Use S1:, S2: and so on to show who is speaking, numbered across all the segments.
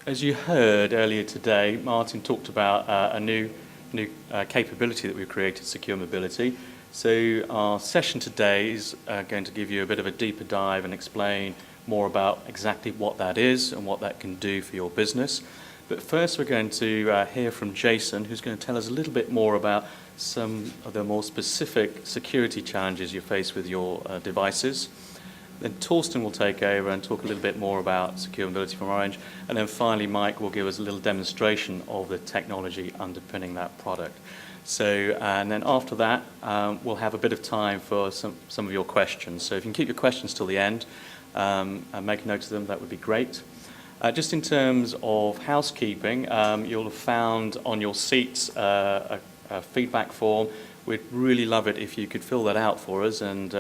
S1: As you heard earlier today, Martin talked about a new capability that we've created, Secure Mobility. So our session today is going to give you a bit of a deeper dive and explain more about exactly what that is and what that can do for your business. But first we're going to hear from Jason, who's going to tell us a little bit more about some of the more specific security challenges you face with your devices. Then Toston will take over and talk a little bit more about Secure Mobility from Orange. And then finally, Mike will give us a little demonstration of the technology underpinning that product. So, and then after that, we'll have a bit of time for some of your questions. So if you can keep your questions till the end and make a note of them, that would be great. Just in terms of housekeeping, you'll have found on your seats a feedback form. We'd really love it if you could fill that out for us and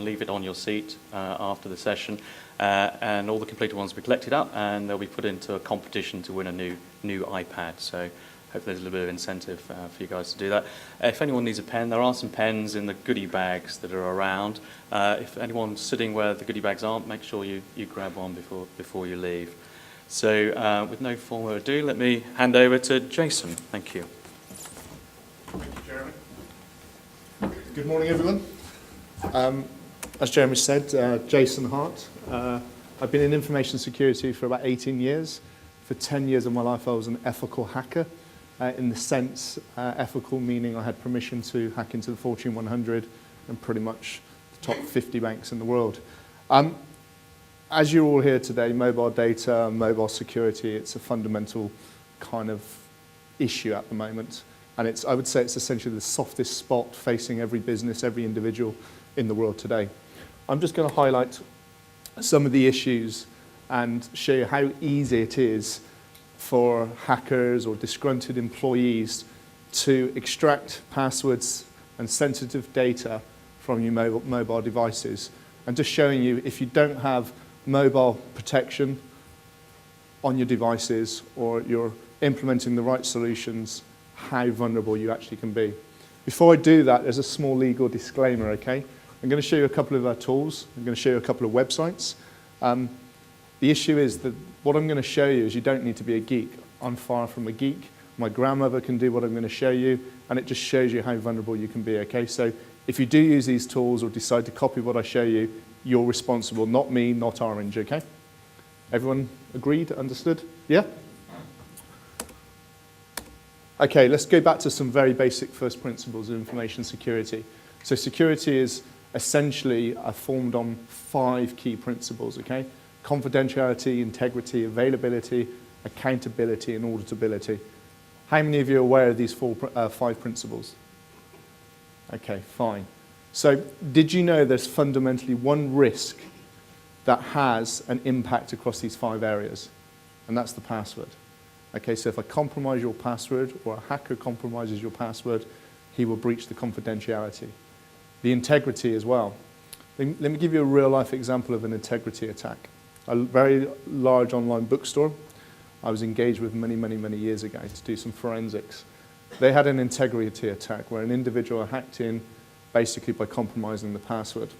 S1: leave it on your seat after the session. And all the completed ones will be collected up and they'll be put into a competition to win a new iPad. So hopefully there's a little bit of incentive for you guys to do that. If anyone needs a pen, there are some pens in the goodie bags that are around. If anyone's sitting where the goodie bags aren't, make sure you grab one before you leave. So with no further ado, let me hand over to Jason. Thank you.
S2: Thank you, Jeremy. Good morning, everyone. As Jeremy said, Jason Hart. I've been in information security for about 18 years. For 10 years of my life, I was an ethical hacker. In the sense, ethical meaning I had permission to hack into the Fortune 100 and pretty much the top 50 banks in the world. As you're all here today, mobile data, mobile security, it's a fundamental kind of issue at the moment. And I would say it's essentially the softest spot facing every business, every individual in the world today. I'm just going to highlight some of the issues and show you how easy it is for hackers or disgruntled employees to extract passwords and sensitive data from your mobile devices. And just showing you, if you don't have mobile protection on your devices or you're implementing the right solutions, how vulnerable you actually can be. Before I do that, there's a small legal disclaimer, okay? I'm going to show you a couple of our tools. I'm going to show you a couple of websites. The issue is that what I'm going to show you is you don't need to be a geek. I'm far from a geek. My grandmother can do what I'm going to show you, and it just shows you how vulnerable you can be, okay? So if you do use these tools or decide to copy what I show you, you're responsible, not me, not Orange, okay? Everyone agreed, understood? Yeah? Okay, let's go back to some very basic first principles of information security. So security is essentially formed on 5 key principles, okay? Confidentiality, integrity, availability, accountability, and auditability. How many of you are aware of these 5 principles? Okay, fine. So did you know there's fundamentally one risk that has an impact across these 5 areas? And that's the password. Okay, so if I compromise your password or a hacker compromises your password, he will breach the confidentiality. The integrity as well. Let me give you a real life example of an integrity attack. A very large online bookstore I was engaged with many years ago to do some forensics. They had an integrity attack where an individual hacked in basically by compromising the password.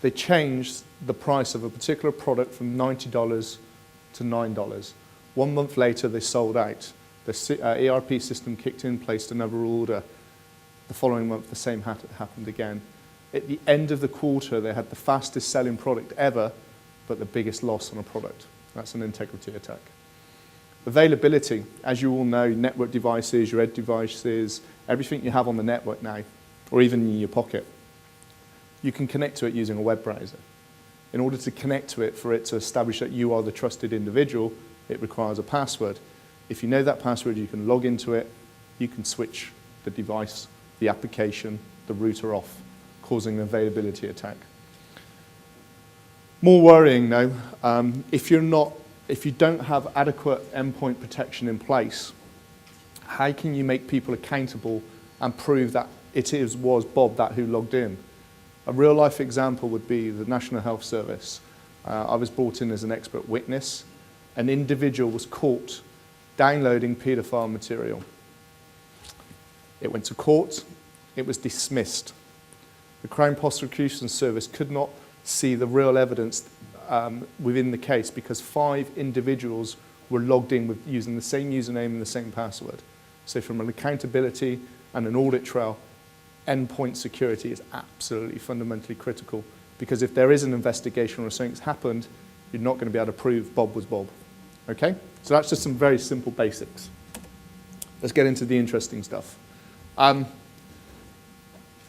S2: They changed the price of a particular product from $90 to $9. 1 month later, they sold out. The ERP system kicked in, placed another order. The following month, the same happened again. At the end of the quarter, they had the fastest selling product ever, but the biggest loss on a product. That's an integrity attack. Availability, as you all know, network devices, your edge devices, everything you have on the network now, or even in your pocket, you can connect to it using a web browser. In order to connect to it, for it to establish that you are the trusted individual, it requires a password. If you know that password, you can log into it, you can switch the device, the application, the router off, causing an availability attack. More worrying though, if you don't have adequate endpoint protection in place, how can you make people accountable and prove that was Bob that who logged in? A real life example would be the National Health Service. I was brought in as an expert witness. An individual was caught downloading paedophile material. It went to court, it was dismissed. The Crown Prosecution Service could not see the real evidence within the case because 5 individuals were logged in with using the same username and the same password. So from an accountability and an audit trail, endpoint security is absolutely fundamentally critical because if there is an investigation or something's happened, you're not going to be able to prove Bob was Bob. Okay? So that's just some very simple basics. Let's get into the interesting stuff.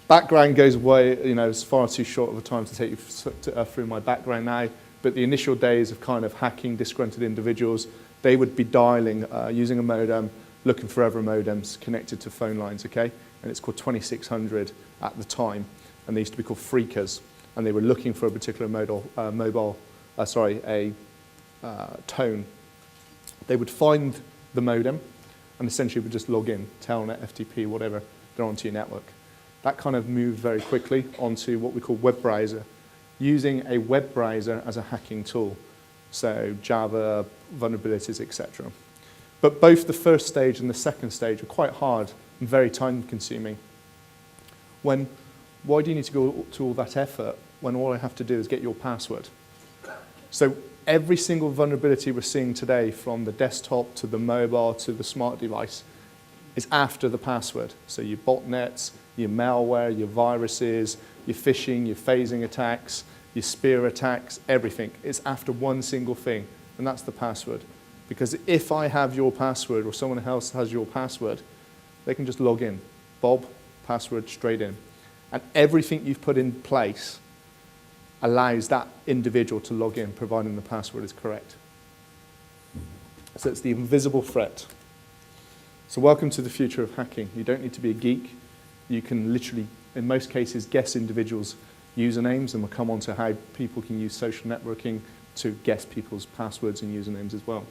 S2: Background goes away, it's far too short of a time to take you through my background now, but the initial days of kind of hacking disgruntled individuals, they would be dialing, using a modem, looking for other modems connected to phone lines, okay? And it's called 2600 at the time, and they used to be called freakers, and they were looking for a particular tone. They would find the modem, and essentially would just log in, Telnet, FTP, whatever, they're onto your network. That kind of moved very quickly onto what we call web browser, using a web browser as a hacking tool. So Java, vulnerabilities, etc. But both the first stage and the second stage are quite hard and very time consuming. Why do you need to go to all that effort when all I have to do is get your password? So every single vulnerability we're seeing today, from the desktop to the mobile to the smart device, is after the password. So your botnets, your malware, your viruses, your phishing, your phasing attacks, your spear attacks, everything. It's after one single thing, and that's the password. Because if I have your password or someone else has your password, they can just log in. Bob, password, straight in. And everything you've put in place allows that individual to log in, providing the password is correct. So it's the invisible threat. So welcome to the future of hacking. You don't need to be a geek. You can literally, in most cases, guess individuals' usernames, and we'll come on to how people can use social networking to guess people's passwords and usernames as well.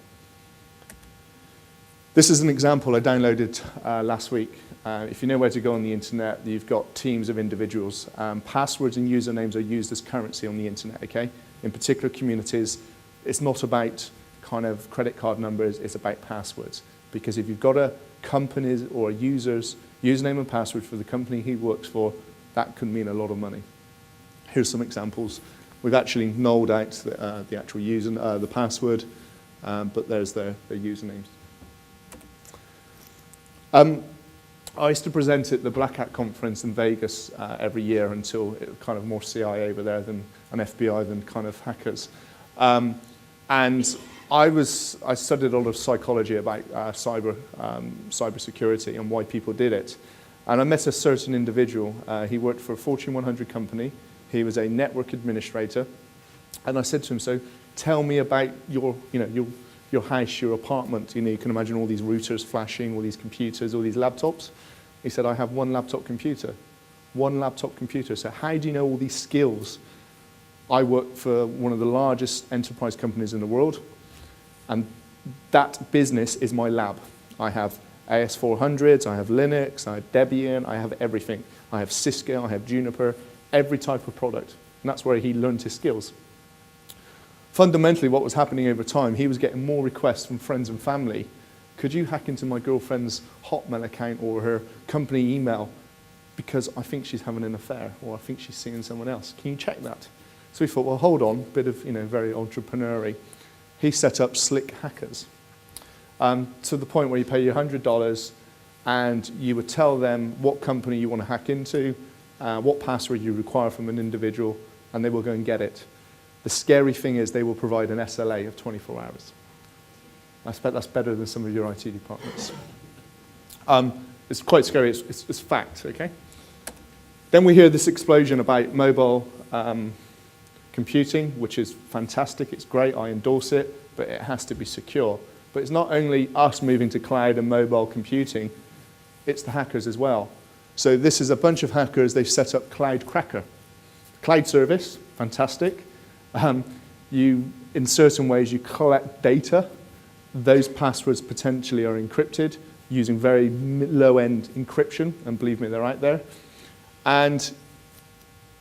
S2: This is an example I downloaded last week. If you know where to go on the internet, you've got teams of individuals. Passwords and usernames are used as currency on the internet, okay? In particular communities, it's not about kind of credit card numbers, it's about passwords. Because if you've got a company's or a user's username and password for the company he works for, that could mean a lot of money. Here's some examples. We've actually nulled out the actual the password, but there's their usernames. I used to present at the Black Hat conference in Vegas every year until it was kind of more CIA over there than an FBI than kind of hackers. And I studied a lot of psychology about cybersecurity and why people did it. And I met a certain individual. He worked for a Fortune 100 company. He was a network administrator. And I said to him, so tell me about your house, your apartment. You can imagine all these routers flashing, all these computers, all these laptops. He said, I have one laptop computer. One laptop computer. So how do you know all these skills? I work for one of the largest enterprise companies in the world. And that business is my lab. I have AS400s, I have Linux, I have Debian, I have everything. I have Cisco, I have Juniper, every type of product. And that's where he learned his skills. Fundamentally, what was happening over time, he was getting more requests from friends and family. Could you hack into my girlfriend's Hotmail account or her company email because I think she's having an affair or I think she's seeing someone else? Can you check that? So we thought, well, hold on, bit of, very entrepreneurial. He set up slick hackers to the point where you pay you $100 and you would tell them what company you want to hack into, what password you require from an individual, and they will go and get it. The scary thing is they will provide an SLA of 24 hours. I expect that's better than some of your IT departments. It's quite scary, it's fact, okay? Then we hear this explosion about mobile computing, which is fantastic, it's great, I endorse it, but it has to be secure. But it's not only us moving to cloud and mobile computing, it's the hackers as well. So this is a bunch of hackers, they've set up Cloud Cracker. Cloud service, fantastic. In certain ways, you collect data. Those passwords potentially are encrypted using very low-end encryption, and believe me, they're out there. And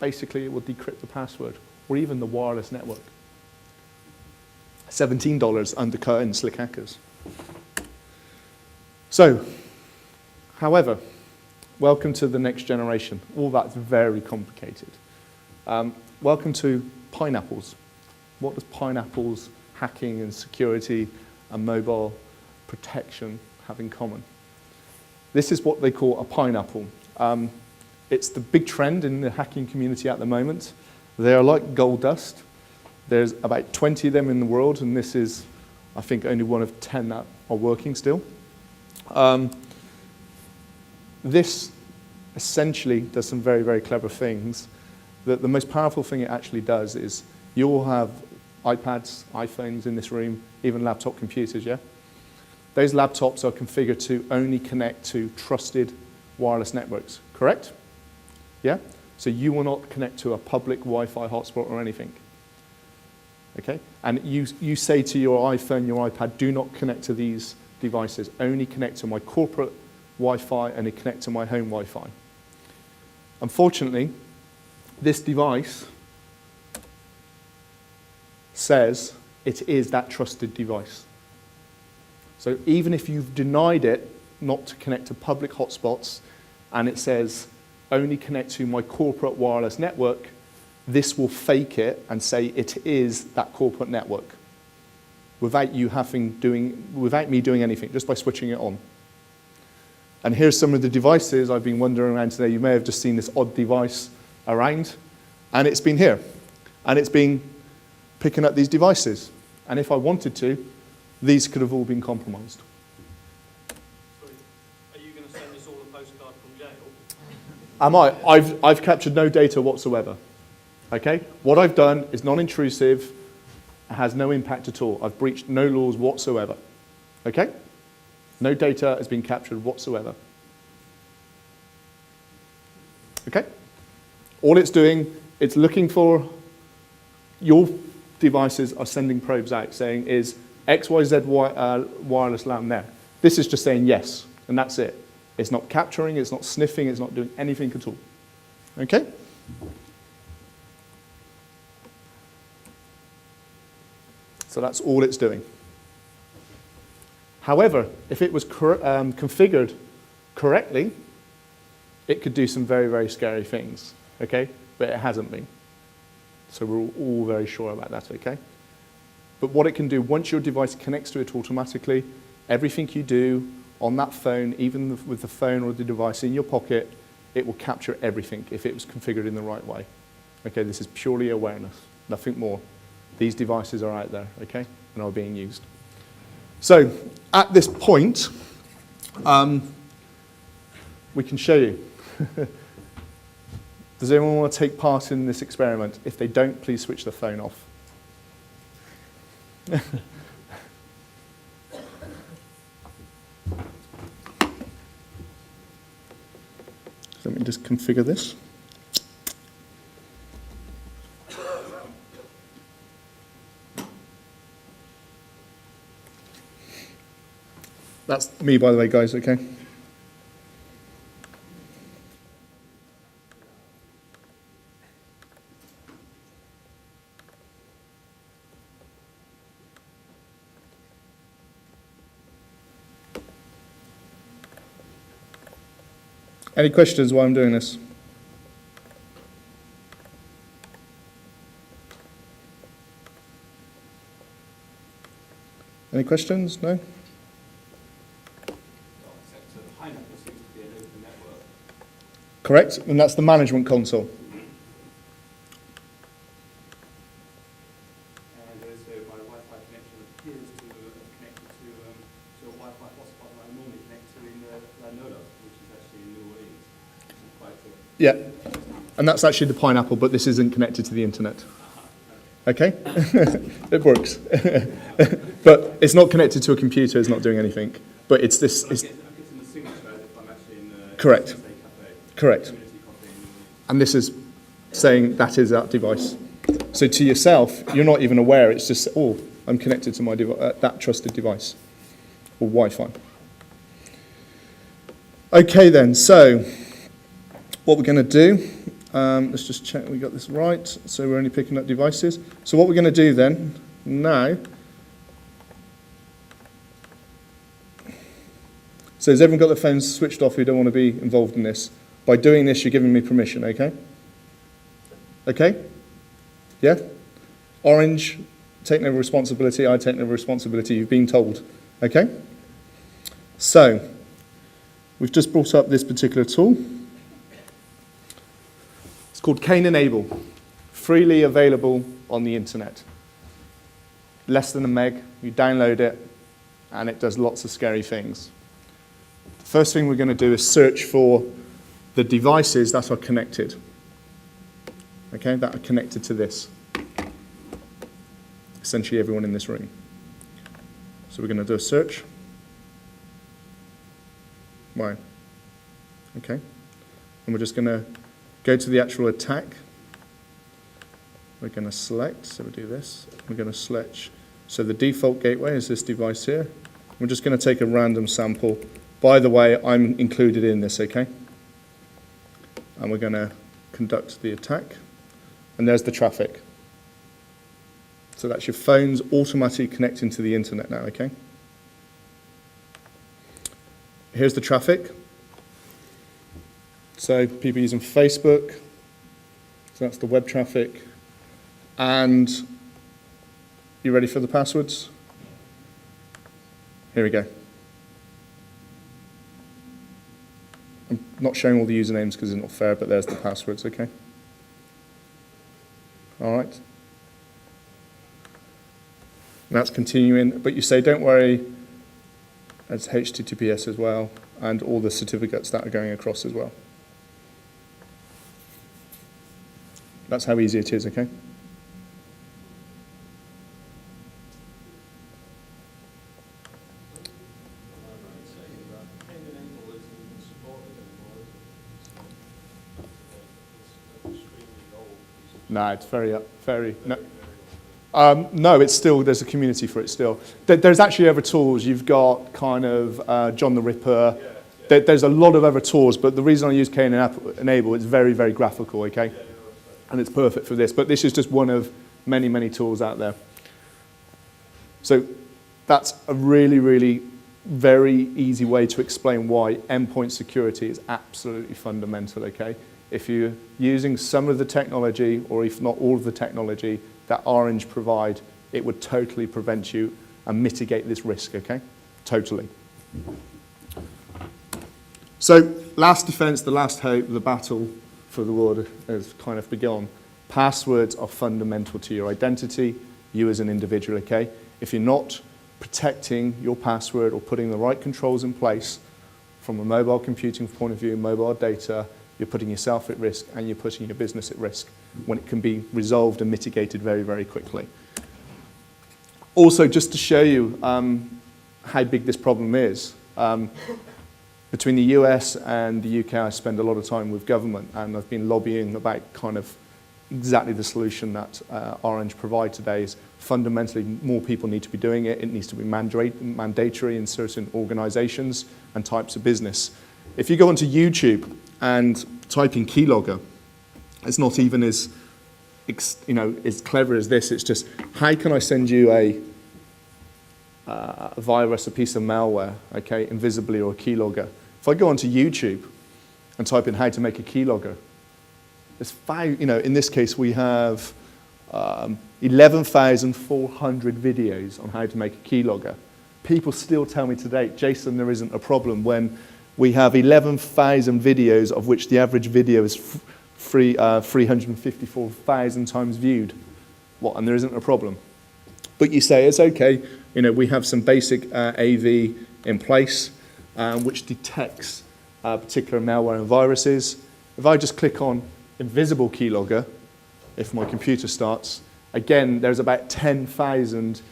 S2: basically, it will decrypt the password, or even the wireless network. $17 undercut in slick hackers. So, however, welcome to the next generation. All that's very complicated. Welcome to pineapples. What does Pineapple's hacking and security and mobile protection have in common? This is what they call a pineapple. It's the big trend in the hacking community at the moment. They are like gold dust. There's about 20 of them in the world, and this is, I think, only one of 10 that are working still. This essentially does some very, very clever things. The most powerful thing it actually does is you all have iPads, iPhones in this room, even laptop computers, yeah? Those laptops are configured to only connect to trusted wireless networks, correct? Yeah? So you will not connect to a public Wi-Fi hotspot or anything. Okay? And you say to your iPhone, your iPad, do not connect to these devices. Only connect to my corporate Wi-Fi and connect to my home Wi-Fi. Unfortunately, this device says it is that trusted device. So even if you've denied it not to connect to public hotspots and it says only connect to my corporate wireless network, this will fake it and say it is that corporate network without me doing anything, just by switching it on. And here's some of the devices I've been wandering around today. You may have just seen this odd device around, and it's been here. And it's been picking up these devices. And if I wanted to, these could have all been compromised.
S3: Sorry, are you going to send us all a postcard from jail?
S2: Am I? I've captured no data whatsoever. Okay? What I've done is non-intrusive, has no impact at all. I've breached no laws whatsoever. Okay? No data has been captured whatsoever. Okay? All it's doing, it's looking for, your devices are sending probes out saying, is XYZ wireless LAN there? This is just saying yes, and that's it. It's not capturing, it's not sniffing, it's not doing anything at all. Okay? So that's all it's doing. However, if it was configured correctly, it could do some very, very scary things, okay? But it hasn't been. So we're all very sure about that, okay? But what it can do, once your device connects to it automatically, everything you do on that phone, even with the phone or the device in your pocket, it will capture everything if it was configured in the right way. Okay, this is purely awareness, nothing more. These devices are out there, okay, and are being used. So at this point, we can show you. Does anyone want to take part in this experiment? If they don't, please switch the phone off. Let me just configure this. That's me, by the way, guys, okay? Any questions while I'm doing this? Any questions? No? Correct, and that's the management console.
S3: And also my Wi-Fi connection appears to have connected to a Wi-Fi hotspot that I normally connect to in Lanola, which is actually in New Orleans.
S2: Yeah, and that's actually the Pineapple, but this isn't connected to the internet. Okay? It works. But it's not connected to a computer, it's not doing anything. But it's this...
S3: I'm getting the signature if I'm actually in the
S2: Correct.
S3: cafe.
S2: Correct. And this is saying that is that device. So to yourself, you're not even aware. It's just, oh, I'm connected to my that trusted device or Wi-Fi. Okay then, so what we're going to do, let's just check we got this right. So we're only picking up devices. So what we're going to do then, now, so has everyone got their phones switched off who don't want to be involved in this? By doing this, you're giving me permission, okay? Okay? Yeah? Orange, take no responsibility, I take no responsibility, you've been told, okay? So, we've just brought up this particular tool. It's called Cain Abel, freely available on the internet. Less than a meg, you download it, and it does lots of scary things. The first thing we're going to do is search for the devices that are connected. Okay, that are connected to this. Essentially everyone in this room. So we're going to do a search. Why? Okay. And we're just going to go to the actual attack. We're going to select, so we do this. We're going to select, so the default gateway is this device here. We're just going to take a random sample. By the way, I'm included in this, okay? And we're going to conduct the attack. And there's the traffic. So that's your phone's automatically connecting to the internet now, okay? Here's the traffic. So people using Facebook. So that's the web traffic. And you ready for the passwords? Here we go. I'm not showing all the usernames because it's not fair, but there's the passwords, okay? All right. And that's continuing, but you say, don't worry, it's HTTPS as well, and all the certificates that are going across as well. That's how easy it is, okay? No, it's very, no. No, it's still, there's a community for it still. There's actually other tools. You've got kind of John the Ripper. There's a lot of other tools, but the reason I use Cain Abel, it's very, very graphical, okay? And it's perfect for this, but this is just one of many, many tools out there. So that's a really, really very easy way to explain why endpoint security is absolutely fundamental, okay? If you're using some of the technology, or if not all of the technology that Orange provide, it would totally prevent you and mitigate this risk, okay? Totally. So, last defense, the last hope, the battle for the world has kind of begun. Passwords are fundamental to your identity, you as an individual, okay? If you're not protecting your password or putting the right controls in place from a mobile computing point of view, mobile data, you're putting yourself at risk and you're putting your business at risk when it can be resolved and mitigated very, very quickly. Also, just to show you how big this problem is, between the US and the UK, I spend a lot of time with government, and I've been lobbying about kind of exactly the solution that Orange provide today is fundamentally more people need to be doing it. It needs to be mandatory in certain organizations and types of business. If you go onto YouTube and type in Keylogger, it's not even as as clever as this. It's just, how can I send you a virus, a piece of malware, okay, invisibly, or a keylogger? If I go onto YouTube and type in how to make a keylogger, there's in this case we have 11,400 videos on how to make a keylogger. People still tell me today, Jason, there isn't a problem when we have 11,000 videos, of which the average video is 354,000 times viewed. What? And there isn't a problem. But you say, it's okay, we have some basic AV in place, which detects particular malware and viruses. If I just click on invisible keylogger, if my computer starts, again, there's about 10,000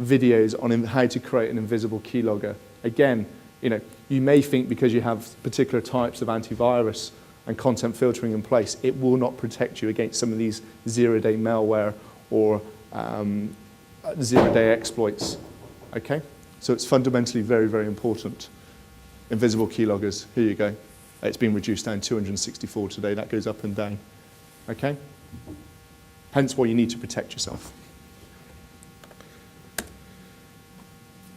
S2: videos on how to create an invisible keylogger. Again, you may think because you have particular types of antivirus and content filtering in place, it will not protect you against some of these zero-day malware or zero-day exploits, okay? So it's fundamentally very, very important. Invisible keyloggers, here you go. It's been reduced down 264 today. That goes up and down, okay? Hence why you need to protect yourself.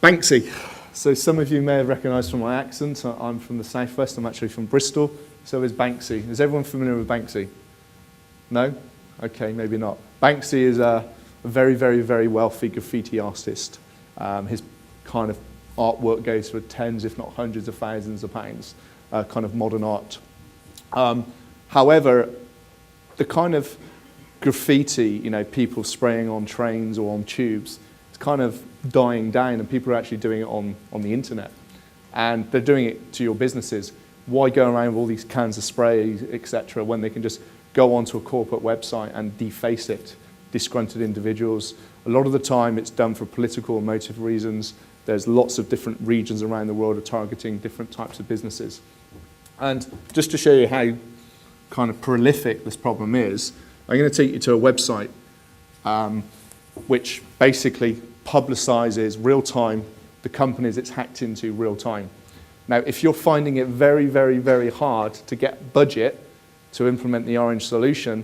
S2: Banksy. So some of you may have recognised from my accent, I'm from the southwest, I'm actually from Bristol, so is Banksy. Is everyone familiar with Banksy? No? Okay, maybe not. Banksy is a very, very, very wealthy graffiti artist. His kind of artwork goes for tens, if not hundreds of thousands of pounds, kind of modern art. However, the kind of graffiti, people spraying on trains or on tubes, it's kind of dying down, and people are actually doing it on the internet. And they're doing it to your businesses. Why go around with all these cans of spray, etc., when they can just go onto a corporate website and deface it, disgruntled individuals? A lot of the time it's done for political or motive reasons. There's lots of different regions around the world are targeting different types of businesses. And just to show you how kind of prolific this problem is, I'm going to take you to a website which basically publicizes real-time the companies it's hacked into real-time. Now, if you're finding it very, very, very hard to get budget to implement the Orange solution,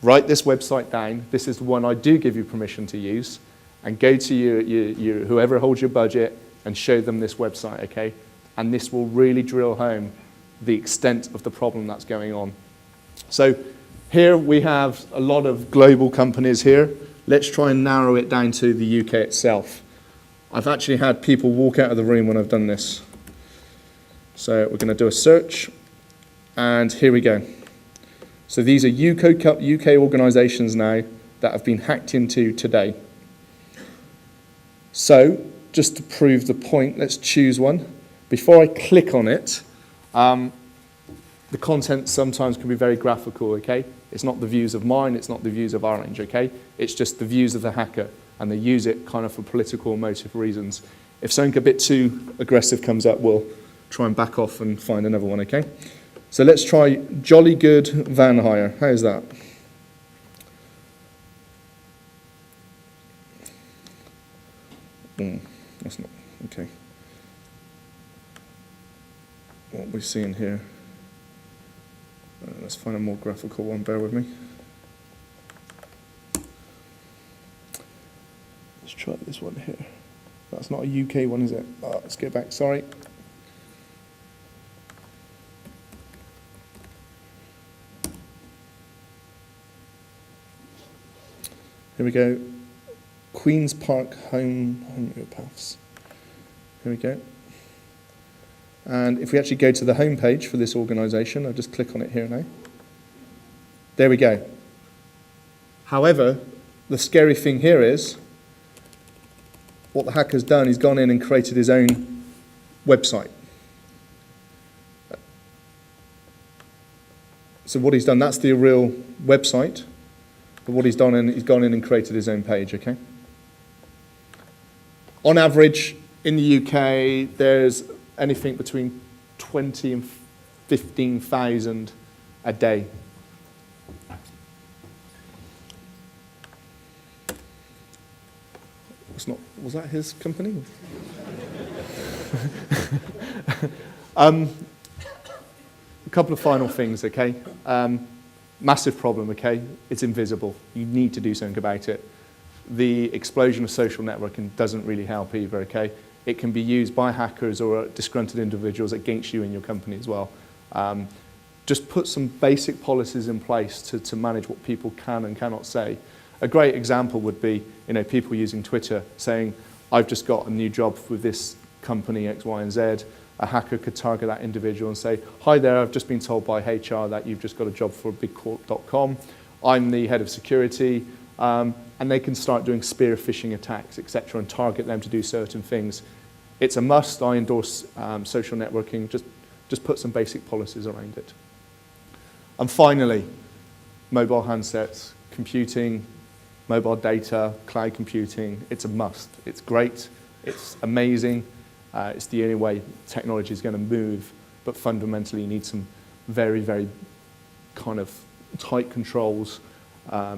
S2: write this website down. This is the one I do give you permission to use, and go to your whoever holds your budget and show them this website, okay? And this will really drill home the extent of the problem that's going on. So here we have a lot of global companies here. Let's try and narrow it down to the UK itself. I've actually had people walk out of the room when I've done this. So we're going to do a search, and here we go. So these are UK organisations now that have been hacked into today. So just to prove the point, let's choose one. Before I click on it, the content sometimes can be very graphical, okay? It's not the views of mine, it's not the views of Orange, okay? It's just the views of the hacker, and they use it kind of for political or motive reasons. If something a bit too aggressive comes up, we'll try and back off and find another one, okay? So let's try Jolly Good Van Hire. How's that? That's not, okay. What we're seeing here. Let's find a more graphical one, bear with me. Let's try this one here. That's not a UK one, is it? Let's go back, sorry. Here we go. Queen's Park Homeopaths. Here we go. And if we actually go to the home page for this organisation, I'll just click on it here now. There we go. However, the scary thing here is, what the hacker's done, he's gone in and created his own website. So what he's done, that's the real website, but what he's done, he's gone in and created his own page, okay? On average, in the UK, there's anything between 20 and 15,000 a day. Was that his company? A couple of final things, okay? Massive problem, okay? It's invisible. You need to do something about it. The explosion of social networking doesn't really help either, okay? It can be used by hackers or disgruntled individuals against you and your company as well. Just put some basic policies in place to manage what people can and cannot say. A great example would be, people using Twitter saying, I've just got a new job with this company X, Y, and Z. A hacker could target that individual and say, hi there, I've just been told by HR that you've just got a job for bigcorp.com. I'm the head of security. And they can start doing spear phishing attacks, etc., and target them to do certain things. It's a must. I endorse social networking. Just put some basic policies around it. And finally, mobile handsets, computing, mobile data, cloud computing. It's a must. It's great. It's amazing. It's the only way technology is going to move. But fundamentally, you need some very, very kind of tight controls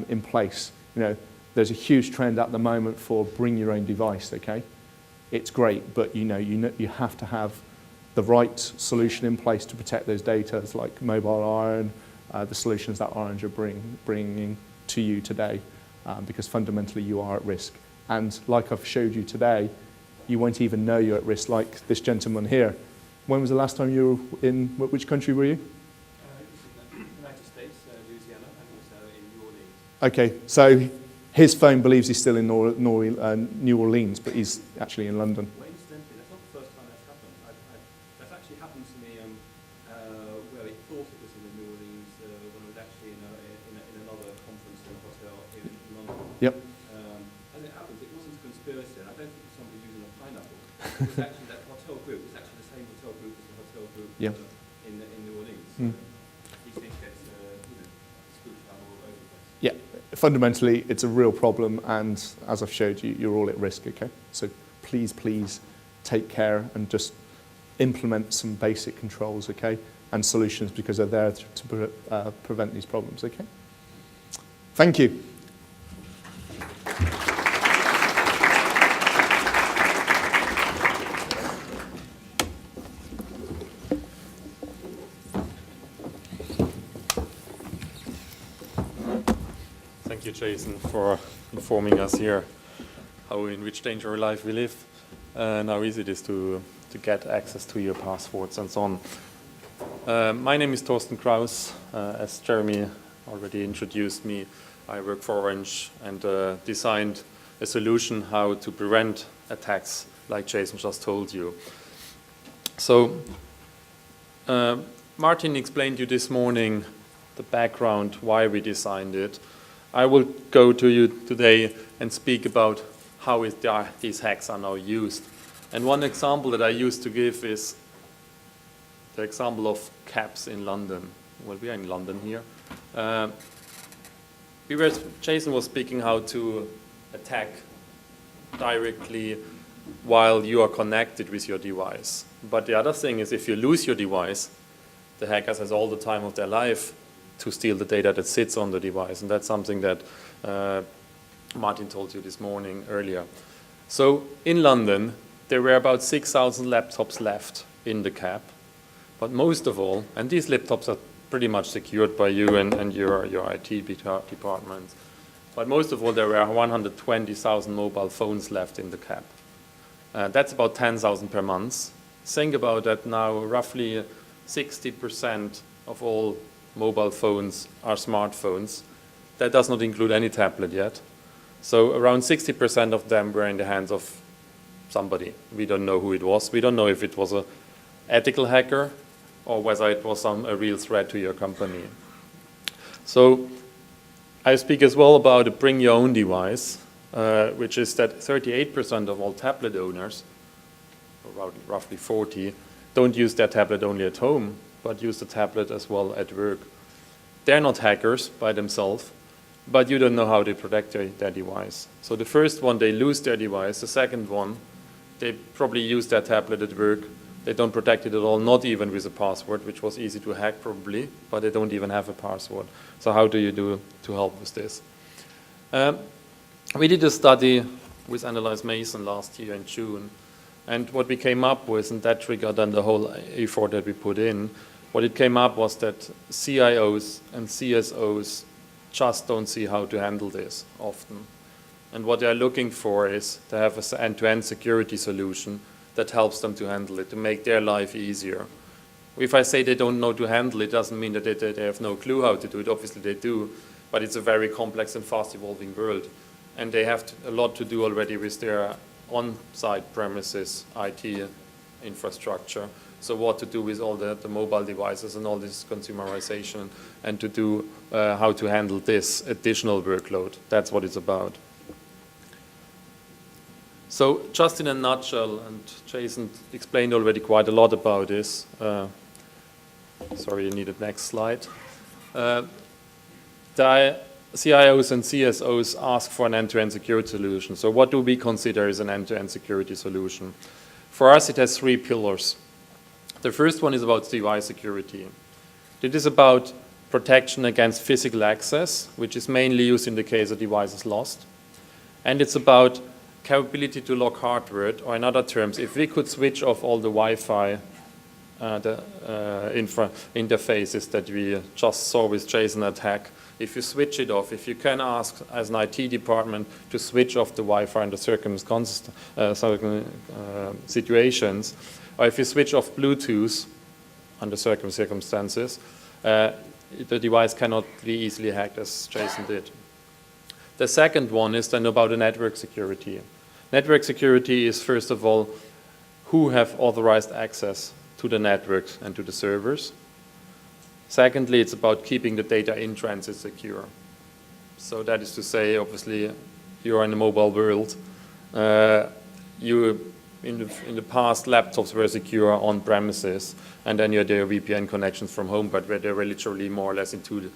S2: in place. There's a huge trend at the moment for bring your own device, okay? It's great, but you have to have the right solution in place to protect those data, like MobileIron, the solutions that Orange are bringing to you today, because fundamentally you are at risk. And like I've showed you today, you won't even know you're at risk, like this gentleman here. When was the last time you were in, which country were you?
S3: It was in the United States, Louisiana, and also in New Orleans.
S2: Okay, so his phone believes he's still in New Orleans, but he's actually in London.
S3: Well, incidentally, that's not the first time that's happened. That's actually happened to me where it thought it was in the New Orleans when it was actually in another conference in a hotel in London.
S2: Yep.
S3: As it happens, it wasn't a conspiracy, and I don't think it was somebody using a pineapple. It was actually that hotel group. It was actually the same hotel group as the hotel group
S2: Yeah.
S3: in New Orleans.
S2: Mm.
S3: These things get spoofed out all over the place.
S2: Yeah, fundamentally, it's a real problem, and as I've showed you, you're all at risk, okay? So please, please take care and just implement some basic controls, okay? And solutions, because they're there to prevent these problems, okay? Thank you.
S4: Thank you, Jason, for informing us here in which dangerous life we live and how easy it is to get access to your passwords and so on. My name is Toston Krause. As Jeremy already introduced me, I work for Orange and designed a solution how to prevent attacks like Jason just told you. So Martin explained to you this morning the background, why we designed it. I will go to you today and speak about how these hacks are now used. And one example that I used to give is the example of cabs in London. Well, we are in London here. Jason was speaking how to attack directly while you are connected with your device. But the other thing is, if you lose your device, the hackers has all the time of their life to steal the data that sits on the device. And that's something that Martin told you this morning earlier. So in London, there were about 6,000 laptops left in the cab. But most of all, and these laptops are pretty much secured by you and your IT department. But most of all, there were 120,000 mobile phones left in the cab. That's about 10,000 per month. Think about that now, roughly 60% of all mobile phones are smartphones. That does not include any tablet yet. So around 60% of them were in the hands of somebody. We don't know who it was. We don't know if it was an ethical hacker or whether it was a real threat to your company. So I speak as well about a bring your own device, which is that 38% of all tablet owners, or roughly 40, don't use their tablet only at home, but use the tablet as well at work. They're not hackers by themselves, but you don't know how they protect their device. So the first one, they lose their device. The second one, they probably use their tablet at work. They don't protect it at all, not even with a password, which was easy to hack probably, but they don't even have a password. So how do you do to help with this? We did a study with Analyze Mason last year in June, and what we came up with, and that triggered then the whole effort that we put in, what it came up was that CIOs and CSOs just don't see how to handle this often. And what they're looking for is to have an end-to-end security solution that helps them to handle it, to make their life easier. If I say they don't know to handle it, doesn't mean that they have no clue how to do it. Obviously they do, but it's a very complex and fast-evolving world. And they have a lot to do already with their on-site premises IT infrastructure. So what to do with all the mobile devices and all this consumerization, and to do how to handle this additional workload. That's what it's about. So just in a nutshell, and Jason explained already quite a lot about this. Sorry, you need the next slide. The CIOs and CSOs ask for an end-to-end security solution. So what do we consider as an end-to-end security solution? For us, it has 3 pillars. The first one is about device security. It is about protection against physical access, which is mainly used in the case a device is lost. And it's about capability to lock hardware, or in other terms, if we could switch off all the Wi-Fi interfaces that we just saw with Jason attack, if you switch it off, if you can ask as an IT department to switch off the Wi-Fi in the situations, or if you switch off Bluetooth under certain circumstances, the device cannot be easily hacked as Jason did. The second one is then about the network security. Network security is, first of all, who have authorized access to the networks and to the servers. Secondly, it's about keeping the data in transit secure. So that is to say, obviously, you are in the mobile world. In the past, laptops were secure on premises, and then you had their VPN connections from home, but where they were literally more or less in two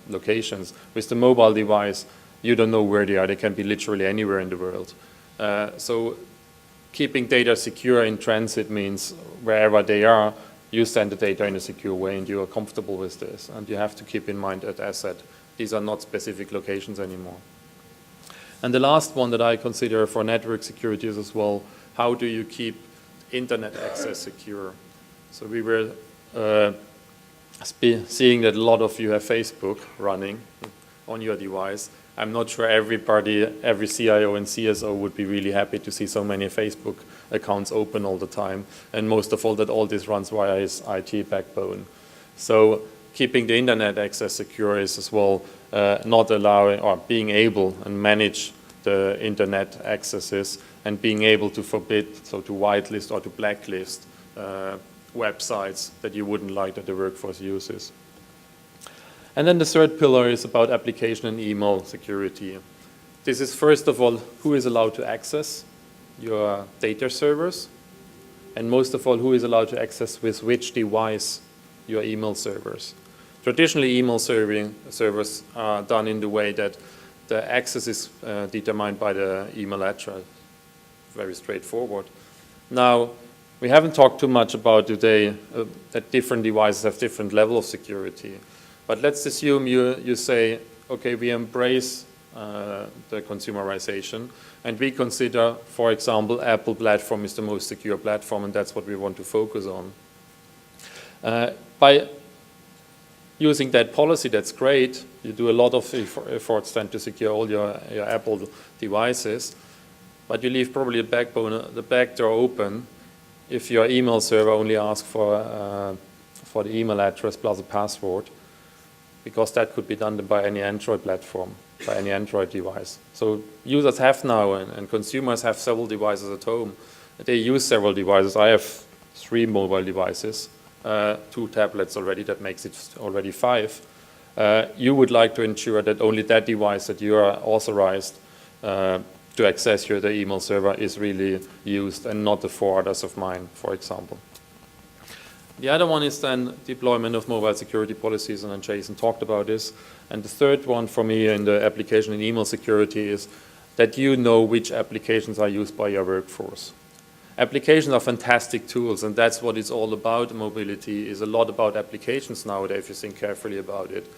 S4: locations. With the mobile device, you don't know where they are. They can be literally anywhere in the world. So keeping data secure in transit means wherever they are, you send the data in a secure way, and you are comfortable with this. And you have to keep in mind that, as said, these are not specific locations anymore. And the last one that I consider for network security is as well, how do you keep internet access secure? So we were seeing that a lot of you have Facebook running on your device. I'm not sure everybody, every CIO and CSO would be really happy to see so many Facebook accounts open all the time. And most of all, that all this runs via his IT backbone. So keeping the internet access secure is as well not allowing or being able and manage the internet accesses and being able to forbid, so to whitelist or to blacklist websites that you wouldn't like that the workforce uses. And then the third pillar is about application and email security. This is first of all, who is allowed to access your data servers, and most of all, who is allowed to access with which device your email servers. Traditionally, email servers are done in the way that the access is determined by the email address. Very straightforward. Now, we haven't talked too much about today that different devices have different level of security. But let's assume you say, okay, we embrace the consumerization, and we consider, for example, Apple platform is the most secure platform, and that's what we want to focus on. By using that policy, that's great. You do a lot of efforts then to secure all your Apple devices, but you leave probably the back door open if your email server only asks for the email address plus a password, because that could be done by any Android platform, by any Android device. So users have now, and consumers have several devices at home. They use several devices. I have 3 mobile devices, 2 tablets already. That makes it already 5. You would like to ensure that only that device that you are authorized to access the email server is really used, and not the 4 others of mine, for example. The other one is then deployment of mobile security policies, and then Jason talked about this. And the third one for me in the application and email security is that you know which applications are used by your workforce. Applications are fantastic tools, and that's what it's all about. Mobility is a lot about applications nowadays, if you think carefully about it.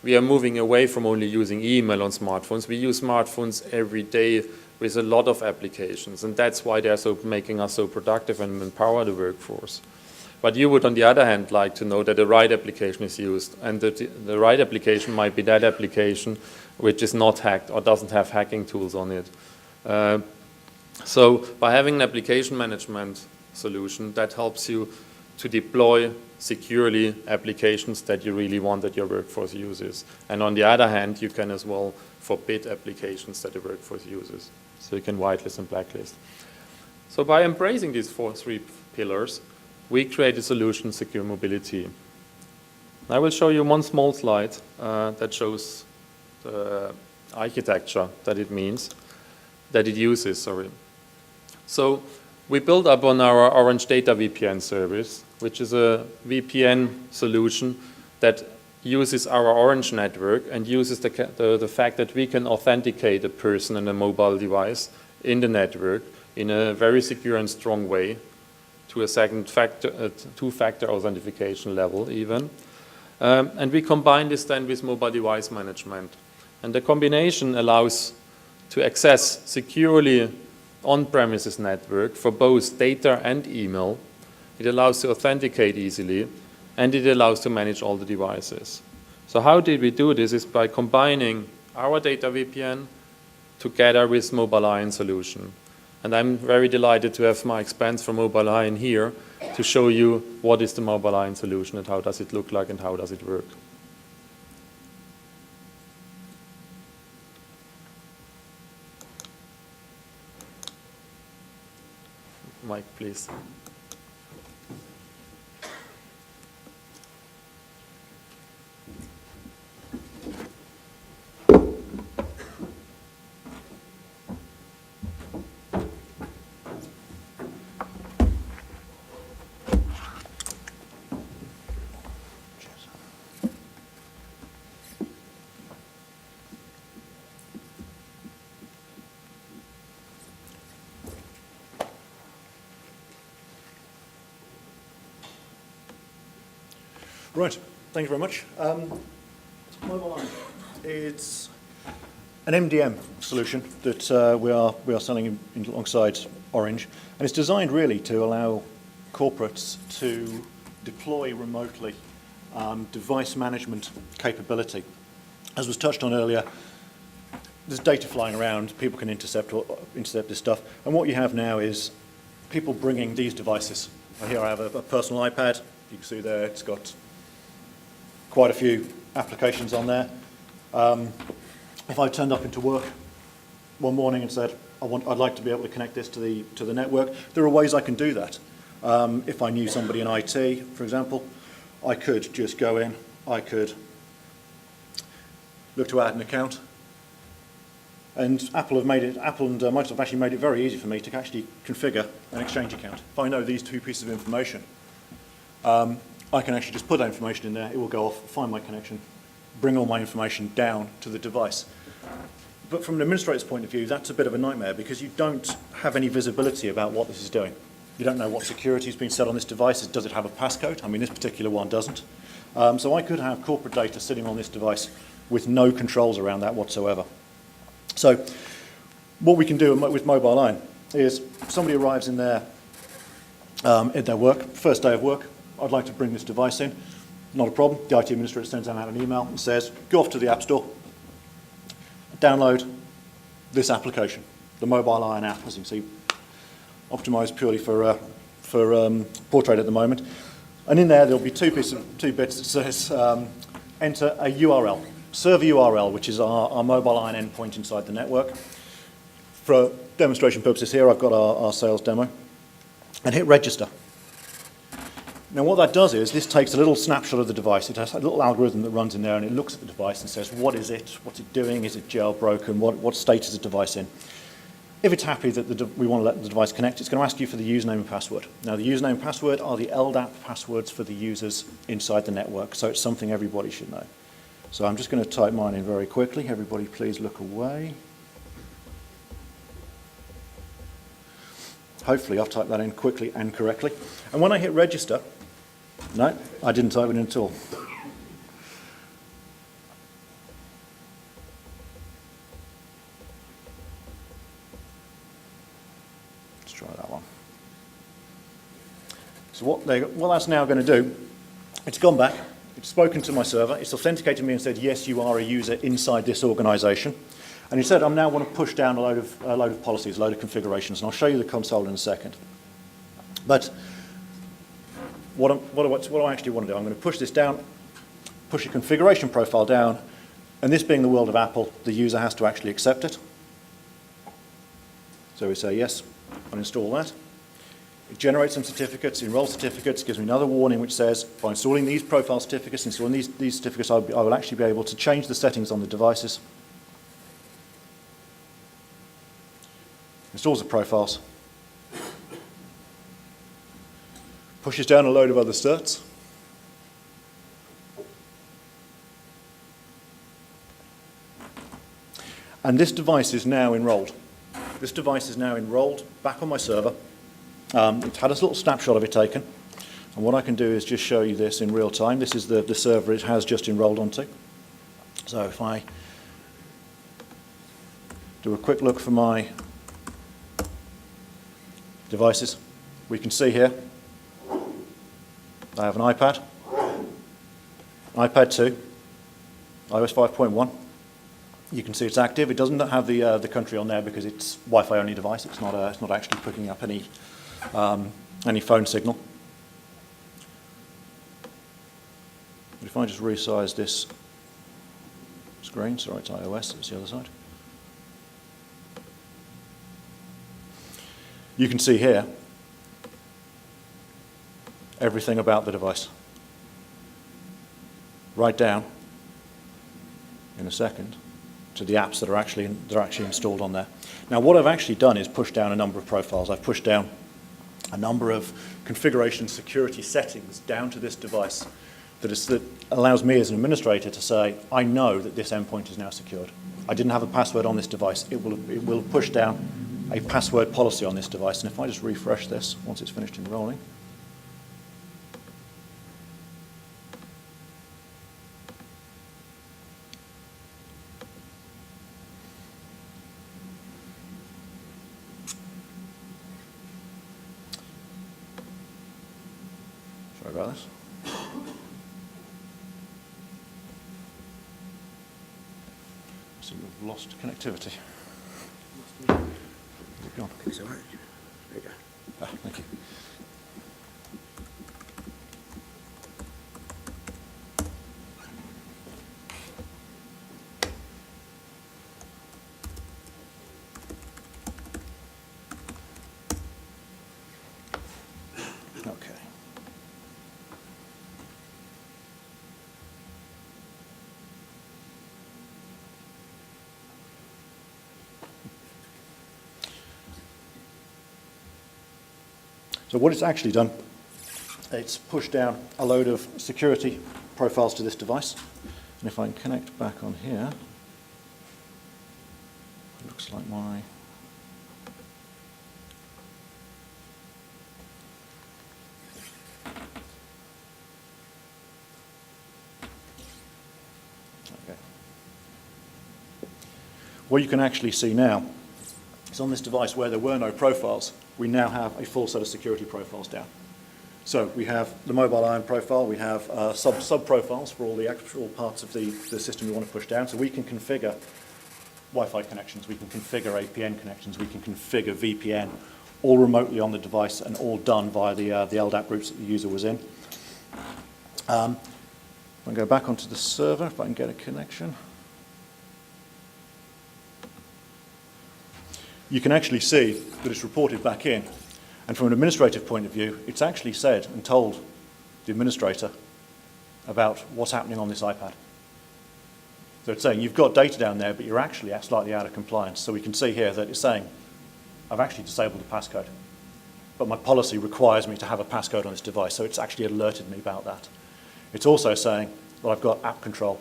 S4: We are moving away from only using email on smartphones. We use smartphones every day with a lot of applications, and that's why they're making us so productive and empower the workforce. But you would, on the other hand, like to know that the right application is used, and that the right application might be that application which is not hacked or doesn't have hacking tools on it. So by having an application management solution, that helps you to deploy securely applications that you really want that your workforce uses. And on the other hand, you can as well forbid applications that the workforce uses. So you can whitelist and blacklist. So by embracing these 3 pillars, we create a solution, secure mobility. I will show you one small slide that shows the architecture that it uses. So we build up on our Orange Data VPN service, which is a VPN solution that uses our Orange network and uses the fact that we can authenticate a person and a mobile device in the network in a very secure and strong way, to a two-factor authentication level even. And we combine this then with mobile device management. And the combination allows to access securely on-premises network for both data and email. It allows to authenticate easily, and it allows to manage all the devices. So how did we do this? Is by combining our data VPN together with MobileIron solution. And I'm very delighted to have Mike Spence from MobileIron here to show you what is the MobileIron solution and how does it look like and how does it work. mic, please.
S5: Right, thank you very much. MobileIron, it's an MDM solution that we are selling alongside Orange, and it's designed really to allow corporates to deploy remotely device management capability. As was touched on earlier, there's data flying around, people can intercept this stuff, and what you have now is people bringing these devices. Here I have a personal iPad. You can see there it's got quite a few applications on there. If I turned up into work one morning and said, I'd like to be able to connect this to the network, there are ways I can do that. If I knew somebody in IT, for example, I could just go in, I could look to add an account, and Apple and Microsoft have actually made it very easy for me to actually configure an Exchange account. If I know these two pieces of information, I can actually just put that information in there, it will go off, find my connection, bring all my information down to the device. But from an administrator's point of view, that's a bit of a nightmare because you don't have any visibility about what this is doing. You don't know what security has been set on this device. Does it have a passcode? I mean, this particular one doesn't. So I could have corporate data sitting on this device with no controls around that whatsoever. So what we can do with MobileIron is somebody arrives in their work, first day of work, I'd like to bring this device in. Not a problem. The IT administrator sends out an email and says, go off to the App Store, download this application, the MobileIron app, as you can see, optimized purely for portrait at the moment. And in there, there'll be two bits that says, enter a URL, server URL, which is our MobileIron endpoint inside the network. For demonstration purposes here, I've got our sales demo, and hit register. Now what that does is this takes a little snapshot of the device. It has a little algorithm that runs in there and it looks at the device and says, what is it? What's it doing? Is it jailbroken? What state is the device in? If it's happy that we want to let the device connect, it's going to ask you for the username and password. Now the username and password are the LDAP passwords for the users inside the network, so it's something everybody should know. So I'm just going to type mine in very quickly. Everybody please look away. Hopefully I've typed that in quickly and correctly. And when I hit register, no, I didn't type it in at all. Let's try that one. So what that's now going to do, it's gone back, it's spoken to my server, it's authenticated me and said, yes, you are a user inside this organization. And it said, I now want to push down a load of policies, a load of configurations, and I'll show you the console in a second. But what I actually want to do, I'm going to push this down, push a configuration profile down, and this being the world of Apple, the user has to actually accept it. So we say, yes, I'll install that. It generates some certificates, enrolls certificates, gives me another warning which says, by installing these profile certificates, installing these certificates, I will actually be able to change the settings on the devices. Installs the profiles. Pushes down a load of other certs. And this device is now enrolled. This device is now enrolled back on my server. It's had a little snapshot of it taken. And what I can do is just show you this in real time. This is the server it has just enrolled onto. So if I do a quick look for my devices, we can see here I have an iPad, iPad 2, iOS 5.1. You can see it's active. It doesn't have the country on there because it's Wi-Fi only device. It's not actually picking up any phone signal. But if I just resize this screen, sorry, it's iOS, it's the other side. You can see here everything about the device. Right down, in a second, to the apps that are actually installed on there. Now, what I've actually done is push down a number of profiles. I've pushed down a number of configuration security settings down to this device that allows me as an administrator to say, I know that this endpoint is now secured. I didn't have a password on this device. It will push down a password policy on this device. And if I just refresh this once it's finished enrolling, sorry about this. So we've lost connectivity. Where's it gone?
S6: It's all right. There you go.
S5: Ah, thank you. Okay. So what it's actually done, it's pushed down a load of security profiles to this device. And if I can connect back on here, it looks like my... Okay. What you can actually see now is on this device where there were no profiles, we now have a full set of security profiles down. So we have the MobileIron profile, we have sub-profiles for all the actual parts of the system we want to push down. So we can configure Wi-Fi connections, we can configure APN connections, we can configure VPN, all remotely on the device and all done via the LDAP groups that the user was in. If I go back onto the server, if I can get a connection. You can actually see that it's reported back in. And from an administrative point of view, it's actually said and told the administrator about what's happening on this iPad. So it's saying you've got data down there, but you're actually slightly out of compliance. So we can see here that it's saying, I've actually disabled the passcode, but my policy requires me to have a passcode on this device. So it's actually alerted me about that. It's also saying that I've got app control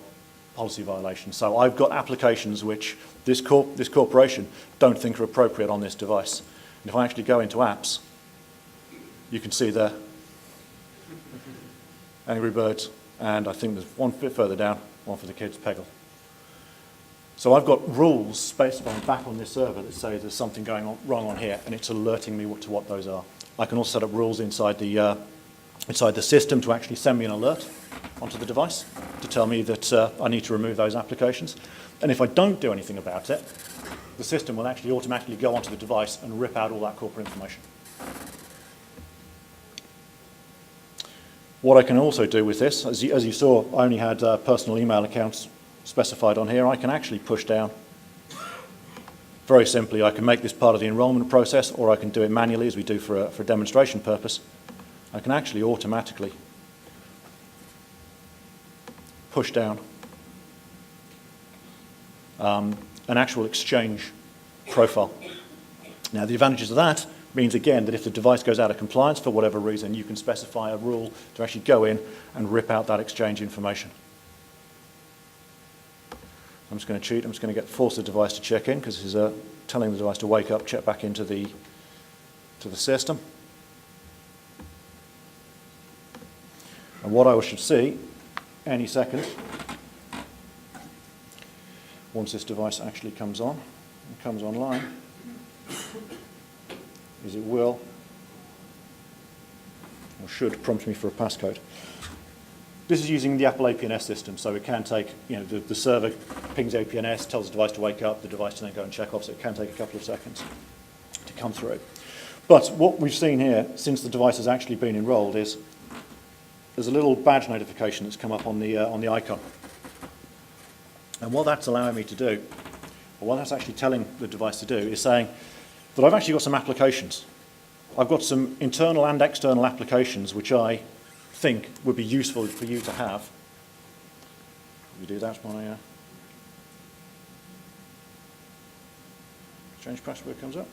S5: policy violations. So I've got applications which this corporation don't think are appropriate on this device. And if I actually go into apps, you can see there Angry Birds, and I think there's one bit further down, one for the kids, Peggle. So I've got rules specified back on this server that say there's something going on wrong on here, and it's alerting me to what those are. I can also set up rules inside the system to actually send me an alert onto the device to tell me that I need to remove those applications. And if I don't do anything about it, the system will actually automatically go onto the device and rip out all that corporate information. What I can also do with this, as you saw, I only had personal email accounts specified on here. I can actually push down. Very simply, I can make this part of the enrollment process, or I can do it manually, as we do for a demonstration purpose. I can actually automatically push down an actual Exchange profile. Now, the advantages of that means, again, that if the device goes out of compliance for whatever reason, you can specify a rule to actually go in and rip out that Exchange information. I'm just going to cheat. I'm just going to force the device to check in, because this is telling the device to wake up, check back into the system. And what I should see any second, once this device actually comes on and comes online, is it will or should prompt me for a passcode. This is using the Apple APNS system, so it can take, the server pings APNS, tells the device to wake up, the device to then go and check off, so it can take a couple of seconds to come through. But what we've seen here, since the device has actually been enrolled, is there's a little badge notification that's come up on the icon. And what that's allowing me to do, or what that's actually telling the device to do, is saying that I've actually got some applications I've got some internal and external applications which I think would be useful for you to have. We do that when Exchange password comes up.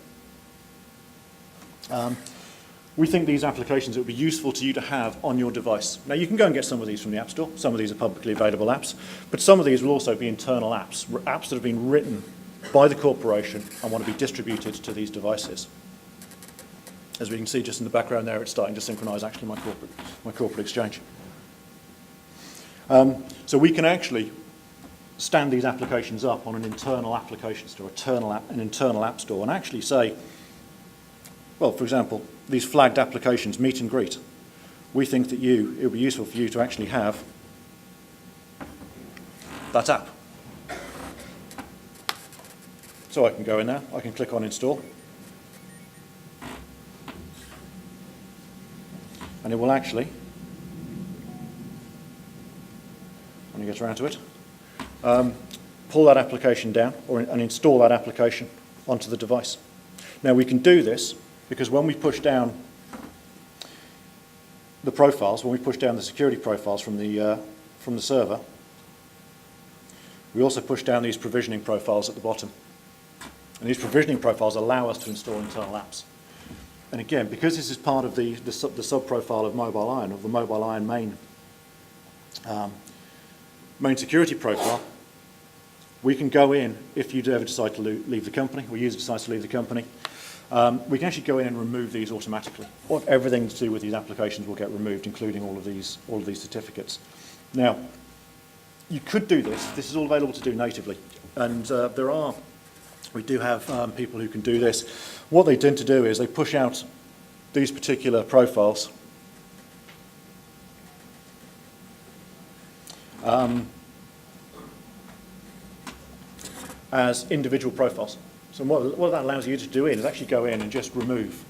S5: We think these applications it would be useful to you to have on your device. Now, you can go and get some of these from the App Store. Some of these are publicly available apps. But some of these will also be internal apps, apps that have been written by the corporation and want to be distributed to these devices. As we can see just in the background there, it's starting to synchronize actually my corporate exchange. So we can actually stand these applications up on an internal application store, an internal app store, and actually say, well, for example, these flagged applications, meet and greet. We think that it would be useful for you to actually have that app. So I can go in there, I can click on install, and it will actually, when it gets around to it, pull that application down and install that application onto the device. Now we can do this because when we push down the profiles, when we push down the security profiles from the server, we also push down these provisioning profiles at the bottom. And these provisioning profiles allow us to install internal apps. And again, because this is part of the sub-profile of MobileIron, of the MobileIron main security profile, we can go in, if you do ever decide to leave the company, or user decides to leave the company, we can actually go in and remove these automatically. Everything to do with these applications will get removed, including all of these certificates. Now, you could do this. This is all available to do natively. And we do have people who can do this. What they tend to do is they push out these particular profiles as individual profiles. So what that allows you to do is actually go in and just remove.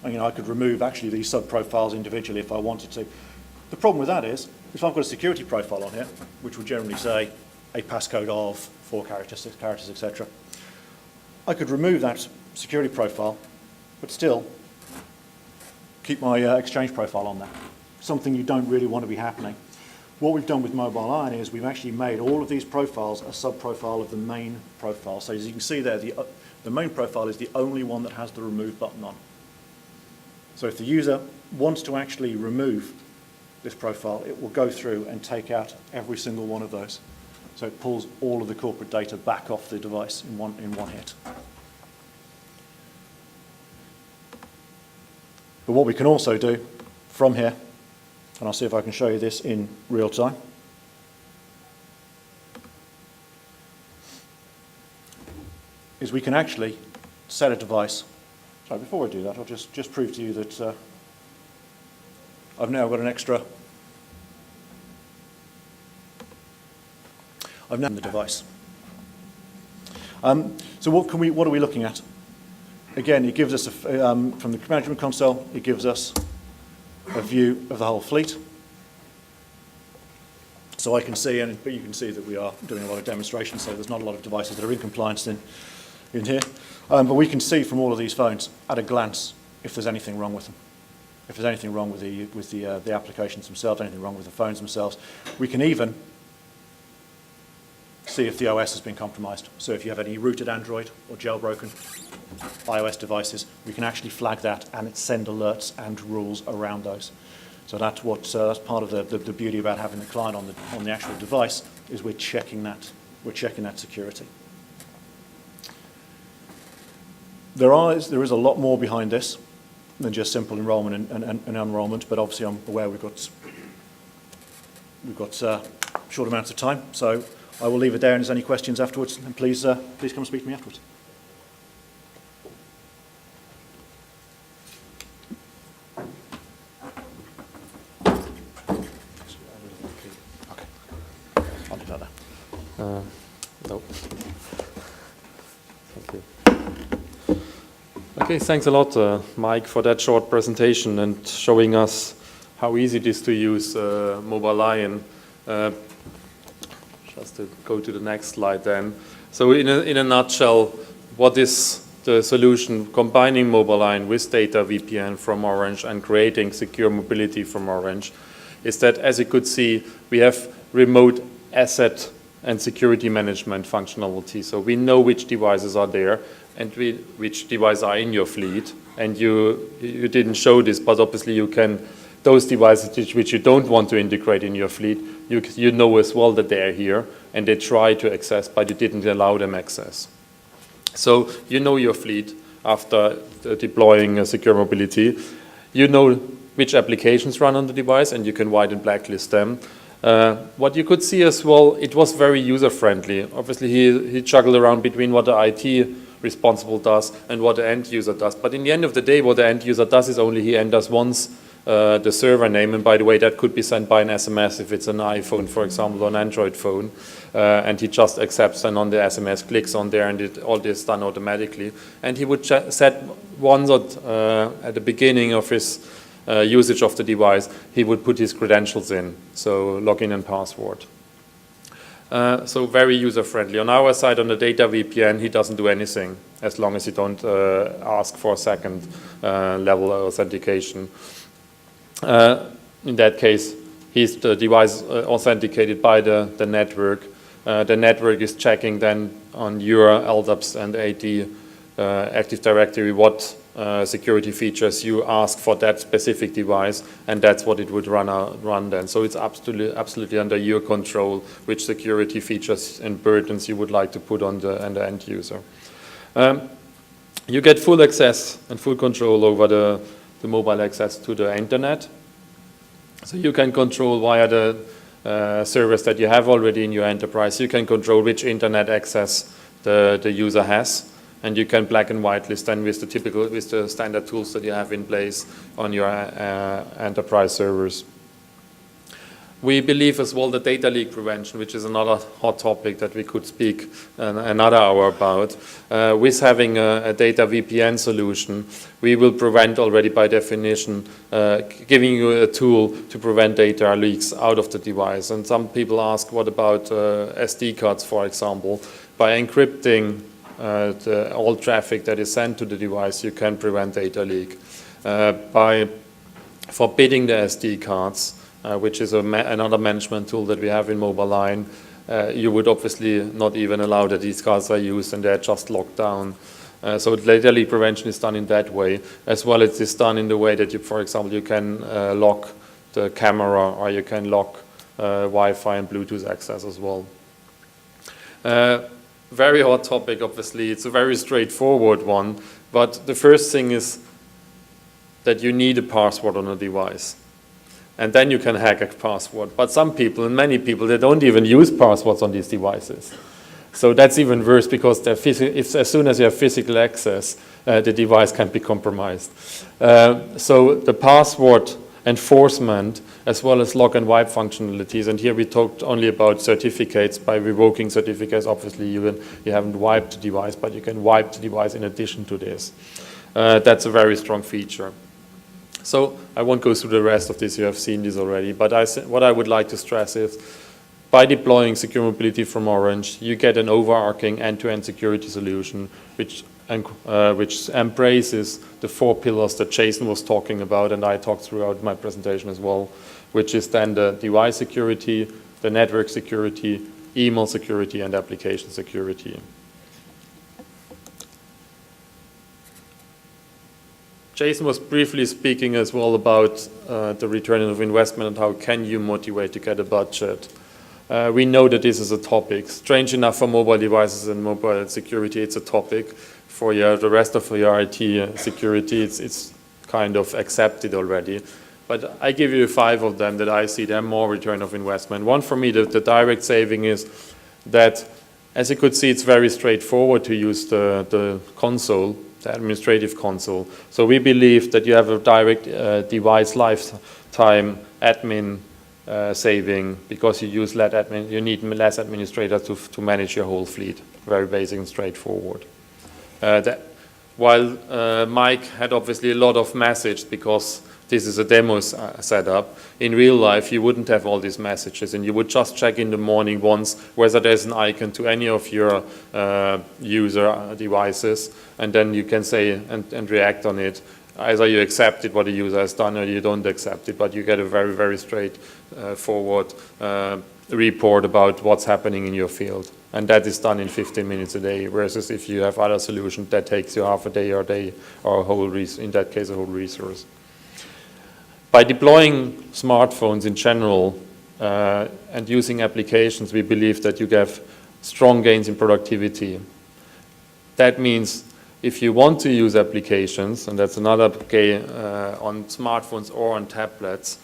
S5: I could remove actually these sub-profiles individually if I wanted to. The problem with that is, if I've got a security profile on here, which would generally say a passcode of 4 characters, 6 characters, etc., I could remove that security profile, but still keep my Exchange profile on there. Something you don't really want to be happening. What we've done with MobileIron is we've actually made all of these profiles a sub-profile of the main profile. So as you can see there, the main profile is the only one that has the remove button on. So if the user wants to actually remove this profile, it will go through and take out every single one of those. So it pulls all of the corporate data back off the device in one hit. But what we can also do from here, and I'll see if I can show you this in real time, is we can actually set a device. So before I do that, I'll just prove to you that I've now got an extra. I've named the device. So what are we looking at? Again, it gives us, from the management console, it gives us a view of the whole fleet. So I can see, but you can see that we are doing a lot of demonstrations, so there's not a lot of devices that are in compliance in here. But we can see from all of these phones at a glance if there's anything wrong with them. If there's anything wrong with the applications themselves, anything wrong with the phones themselves. We can even see if the OS has been compromised. So if you have any rooted Android or jailbroken iOS devices, we can actually flag that and send alerts and rules around those. So that's part of the beauty about having the client on the actual device, is we're checking that security. There is a lot more behind this than just simple enrollment and unenrollment, but obviously I'm aware we've got short amounts of time, so I will leave it there, and if there's any questions afterwards, then please come and speak to me afterwards. Okay, I'll do that there.
S4: No. Thank you. Okay, thanks a lot, Mike, for that short presentation and showing us how easy it is to use MobileIron. Just to go to the next slide then. So in a nutshell, what is the solution combining MobileIron with data VPN from Orange and creating secure mobility from Orange is that, as you could see, we have remote asset and security management functionality. So we know which devices are there and which devices are in your fleet. And you didn't show this, but obviously you can, those devices which you don't want to integrate in your fleet, you know as well that they're here and they try to access, but you didn't allow them access. So you know your fleet after deploying secure mobility. You know which applications run on the device and you can white and blacklist them. What you could see as well, it was very user-friendly. Obviously, he juggled around between what the IT responsible does and what the end user does. But in the end of the day, what the end user does is only he enters once the server name. And by the way, that could be sent by an SMS if it's an iPhone, for example, or an Android phone. And he just accepts and on the SMS, clicks on there, and all this is done automatically. And he would set once at the beginning of his usage of the device, he would put his credentials in, so login and password. So very user-friendly. On our side, on the data VPN, he doesn't do anything as long as you don't ask for a second level authentication. In that case, the device authenticated by the network. The network is checking then on your LDAPs and AD Active Directory what security features you ask for that specific device, and that's what it would run then. So it's absolutely under your control which security features and burdens you would like to put on the end user. You get full access and full control over the mobile access to the internet. So you can control via the servers that you have already in your enterprise. You can control which internet access the user has. And you can black and white list then with the standard tools that you have in place on your enterprise servers. We believe as well that data leak prevention, which is another hot topic that we could speak another hour about. With having a data VPN solution, we will prevent already by definition, giving you a tool to prevent data leaks out of the device. And some people ask, what about SD cards, for example? By encrypting all traffic that is sent to the device, you can prevent data leak. By forbidding the SD cards, which is another management tool that we have in MobileIron, you would obviously not even allow that these cards are used and they're just locked down. So data leak prevention is done in that way, as well as it's done in the way that you, for example, you can lock the camera or you can lock Wi-Fi and Bluetooth access as well. Very hot topic, obviously. It's a very straightforward one, but the first thing is that you need a password on a device. And then you can hack a password. But some people, and many people, they don't even use passwords on these devices. So that's even worse because as soon as you have physical access, the device can be compromised. So the password enforcement, as well as lock and wipe functionalities. And here we talked only about certificates. By revoking certificates, obviously you haven't wiped the device, but you can wipe the device in addition to this. That's a very strong feature. So I won't go through the rest of this, you have seen this already, but what I would like to stress is, by deploying secure mobility from Orange, you get an overarching end-to-end security solution which embraces the 4 pillars that Jason was talking about, and I talked throughout my presentation as well, which is then the device security, the network security, email security, and application security. Jason was briefly speaking as well about the return of investment and how can you motivate to get a budget. We know that this is a topic. Strange enough, for mobile devices and mobile security, it's a topic. For the rest of your IT security, it's kind of accepted already. But I give you 5 of them that I see them more return of investment. One for me, the direct saving is that, as you could see, it's very straightforward to use the console, the administrative console. So we believe that you have a direct device lifetime admin saving because you use less admin. You need less administrators to manage your whole fleet. Very basic and straightforward. While Mike had obviously a lot of message because This is a demo setup. In real life, you wouldn't have all these messages, and you would just check in the morning once whether there's an icon to any of your user devices, and then you can say and react on it. Either you accept it, what the user has done, or you don't accept it, but you get a very, very straightforward report about what's happening in your field. And that is done in 15 minutes a day, versus if you have other solutions, that takes you half a day or a whole, in that case, a whole resource. By deploying smartphones in general and using applications, we believe that you get strong gains in productivity. That means if you want to use applications, and that's another on smartphones or on tablets,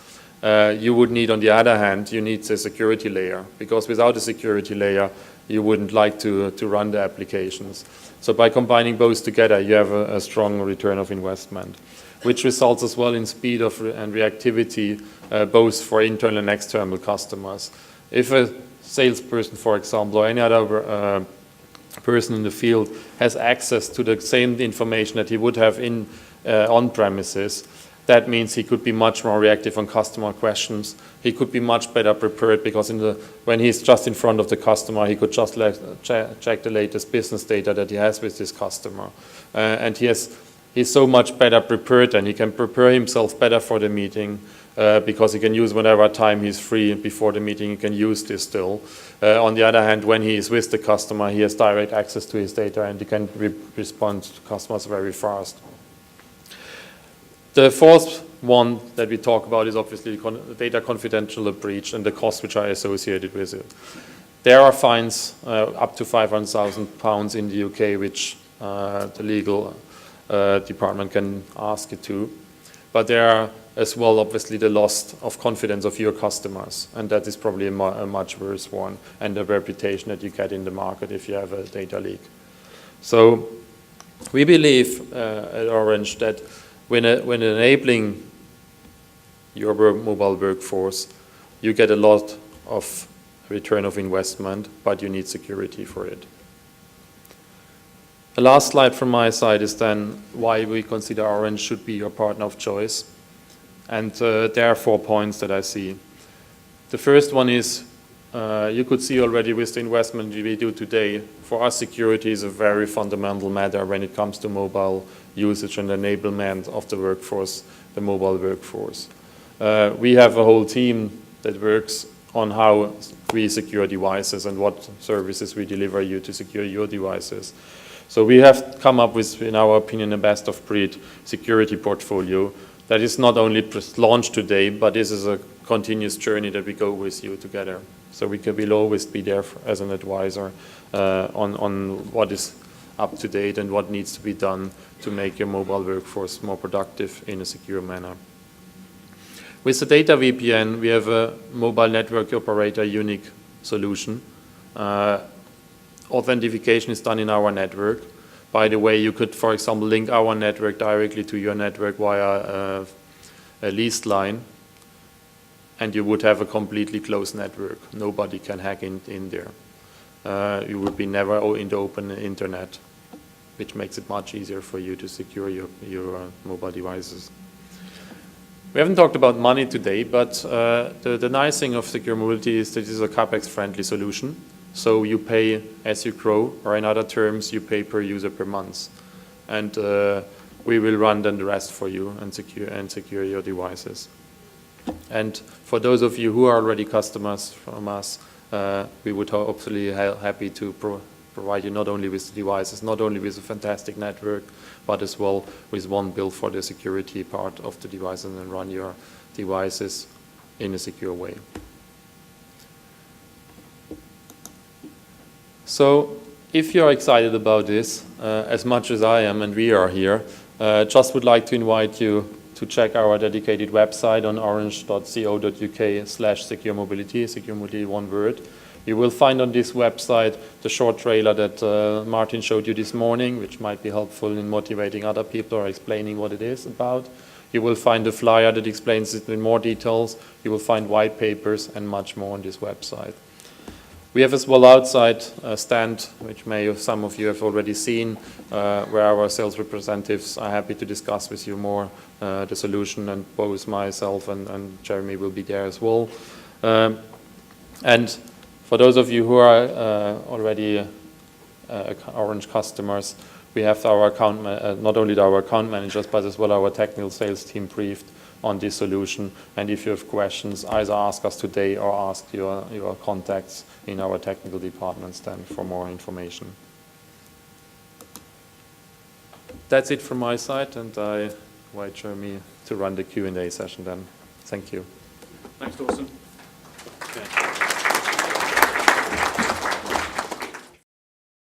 S4: you would need, on the other hand, you need a security layer, because without a security layer, you wouldn't like to run the applications. So by combining both together, you have a strong return of investment, which results as well in speed and reactivity, both for internal and external customers. If a salesperson, for example, or any other person in the field has access to the same information that he would have on premises, that means he could be much more reactive on customer questions. He could be much better prepared, because when he's just in front of the customer, he could just check the latest business data that he has with this customer. And he's so much better prepared, and he can prepare himself better for the meeting, because he can use whatever time he's free before the meeting, he can use this still. On the other hand, when he is with the customer, he has direct access to his data, and he can respond to customers very fast. The fourth one that we talk about is obviously data confidential breach and the costs which are associated with it. There are fines up to £500,000 in the UK, which the legal department can ask you to. But there are as well, obviously, the loss of confidence of your customers, and that is probably a much worse one, and the reputation that you get in the market if you have a data leak. So we believe at Orange that when enabling your mobile workforce, you get a lot of return of investment, but you need security for it. The last slide from my side is then why we consider Orange should be your partner of choice. And there are 4 points that I see. The first one is, you could see already with the investment we do today, for us security is a very fundamental matter when it comes to mobile usage and enablement of the workforce, the mobile workforce. We have a whole team that works on how we secure devices and what services we deliver you to secure your devices. So we have come up with, in our opinion, a best-of-breed security portfolio that is not only launched today, but this is a continuous journey that we go with you together. So we'll always be there as an advisor on what is up to date and what needs to be done to make your mobile workforce more productive in a secure manner. With the data VPN, we have a mobile network operator unique solution. Authentication is done in our network. By the way, you could, for example, link our network directly to your network via a leased line, and you would have a completely closed network. Nobody can hack in there. You would be never in the open internet, which makes it much easier for you to secure your mobile devices. We haven't talked about money today, but the nice thing of secure mobility is that it is a CapEx-friendly solution. So you pay as you grow, or in other terms, you pay per user per month. And we will run then the rest for you and secure your devices. And for those of you who are already customers from us, we would hopefully happy to provide you not only with the devices, not only with a fantastic network, but as well with one bill for the security part of the device, and then run your devices in a secure way. So if you're excited about this, as much as I am and we are here, just would like to invite you to check our dedicated website on orange.co.uk/secure mobility, one word. You will find on this website the short trailer that Martin showed you this morning, which might be helpful in motivating other people or explaining what it is about. You will find a flyer that explains it in more details. You will find white papers and much more on this website. We have as well outside a stand, which some of you have already seen, where our sales representatives are happy to discuss with you more the solution, and both myself and Jeremy will be there as well. And for those of you who are already Orange customers, we have our not only our account managers, but as well our technical sales team briefed on this solution. And if you have questions, either ask us today or ask your contacts in our technical departments then for more information. That's it from my side, and I invite Jeremy to run the Q&A session then. Thank you.
S1: Thanks, Toston. Okay.